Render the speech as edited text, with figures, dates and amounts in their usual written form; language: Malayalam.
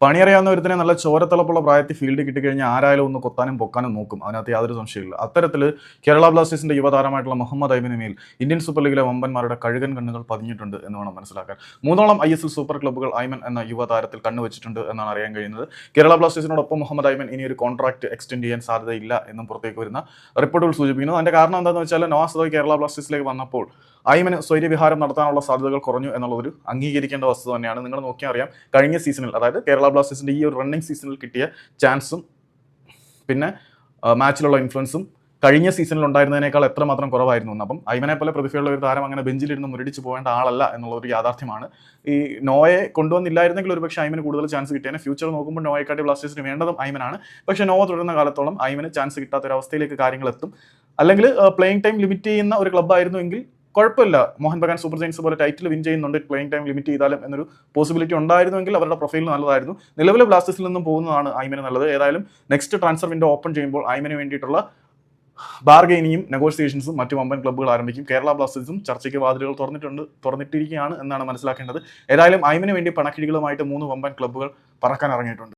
പണിയറിയാവുന്ന ഒരുത്തനെ നല്ല ചോരത്തിളപ്പുള്ള പ്രായത്തിൽ ഫീൽഡ് കിട്ടിക്കഴിഞ്ഞാൽ ആരായാലും ഒന്ന് കൊത്താനും പൊക്കാനും നോക്കും, അതിനകത്ത് യാതൊരു സംശയമില്ല. അത്തരത്തിൽ കേരള ബ്ലാസ്റ്റേഴ്സിന്റെ യുവതാരമായിട്ടുള്ള മുഹമ്മദ് ഐബിന് മേൽ ഇന്ത്യൻ സൂപ്പർ ലീഗിലെ വമ്പന്മാരുടെ കഴുകൻ കണ്ണുകൾ പതിഞ്ഞിട്ടുണ്ട് എന്ന് വേണം മനസ്സിലാക്കാൻ. 3ഓളം ISL സൂപ്പർ ക്ലബ്ബുകൾ ഐമൻ എന്ന യുവതാരത്തിൽ കണ്ണുവച്ചിട്ടുണ്ട് എന്നാണ് അറിയാൻ കഴിയുന്നത്. കേരള ബ്ലാസ്റ്റേഴ്സിനോടൊപ്പം മുഹമ്മദ് ഐമൻ ഇനി ഒരു കോൺട്രാക്ട് എക്സ്റ്റെൻഡ് ചെയ്യാൻ സാധ്യതയില്ല എന്നും പുറത്തേക്ക് വരുന്ന റിപ്പോർട്ടുകൾ സൂചിപ്പിക്കുന്നു. അതിന്റെ കാരണം എന്താണെന്ന് വെച്ചാൽ നവാസ് റോയ് കേരള ബ്ലാസ്റ്റേഴ്സിലേക്ക് വന്നപ്പോൾ ഐമന് സ്വൈര്യവിഹാരം നടത്താനുള്ള സാധ്യതകൾ കുറഞ്ഞു എന്നുള്ളൊരു അംഗീകരിക്കേണ്ട വസ്തുത തന്നെയാണ്. നിങ്ങൾ നോക്കിയാൽ അറിയാം, കഴിഞ്ഞ സീസണിൽ, അതായത് കേരള ബ്ലാസ്റ്റേഴ്സിന്റെ ഈ ഒരു റണ്ണിംഗ് സീസണിൽ കിട്ടിയ ചാൻസും പിന്നെ മാച്ചിലുള്ള ഇൻഫ്ലുവൻസും കഴിഞ്ഞ സീസണിൽ ഉണ്ടായിരുന്നതിനേക്കാൾ എത്രമാത്രം കുറവായിരുന്നു എന്ന്. അപ്പം ഐമനെ പോലെ പ്രതിഭയുള്ള ഒരു താരം അങ്ങനെ ബെഞ്ചിലിരുന്ന് മുരടിച്ച് പോകേണ്ട ആളല്ല എന്നുള്ള ഒരു യാഥാർത്ഥ്യമാണ്. ഈ നോയെ കൊണ്ടുവന്നില്ലായിരുന്നെങ്കിൽ ഒരു പക്ഷേ ഐമന് കൂടുതൽ ചാൻസ് കിട്ടിയാണ്. ഫ്യൂച്ചർ നോക്കുമ്പോൾ നോയെക്കാട്ടി ബ്ലാസ്റ്റേഴ്സിന് വേണ്ടതും ഐമനാണ്. പക്ഷേ നോവ തുടരുന്ന കാലത്തോളം ഐമന് ചാൻസ് കിട്ടാത്ത ഒരു അവസ്ഥയിലേക്ക് കാര്യങ്ങൾ എത്തും. അല്ലെങ്കിൽ പ്ലേയിങ് ടൈം ലിമിറ്റ് ചെയ്യുന്ന ഒരു ക്ലബ്ബായിരുന്നുവെങ്കിൽ കുഴപ്പമില്ല, മോഹൻ ബഗാൻ സൂപ്പർ ജയൻസ് പോലെ ടൈറ്റിൽ വിൻ ചെയ്യുന്നുണ്ട്, പ്ലേയിങ് ടൈം ലിമിറ്റ് ചെയ്താലും എന്നൊരു പോസിബിലിറ്റി ഉണ്ടായിരുന്നുവെങ്കിൽ അവരുടെ പ്രൊഫൈലിന് നല്ലതായിരുന്നു. നിലവിലെ ബ്ലാസ്റ്റേഴ്സിൽ നിന്നും പോകുന്നതാണ് ഐമന് നല്ലത്. ഏതായാലും നെക്സ്റ്റ് ട്രാൻസ്ഫർ വിൻഡോ ഓപ്പൺ ചെയ്യുമ്പോൾ ഐമന് വേണ്ടിയിട്ടുള്ള ബാർഗെയിനിങ്ങും നെഗോഷിയേഷൻസും മറ്റു വമ്പൻ ക്ലബ്ബുകൾ ആരംഭിക്കും. കേരള ബ്ലാസ്റ്റേഴ്സും ചർച്ചയ്ക്ക് വാതിലുകൾ തുറന്നിട്ടിരിക്കുകയാണ് എന്നാണ് മനസ്സിലാക്കേണ്ടത്. ഏതായാലും ഐമന് വേണ്ടി പണക്കിഴികളുമായിട്ട് 3 വമ്പൻ ക്ലബ്ബുകൾ പറക്കാൻ ഇറങ്ങിയിട്ടുണ്ട്.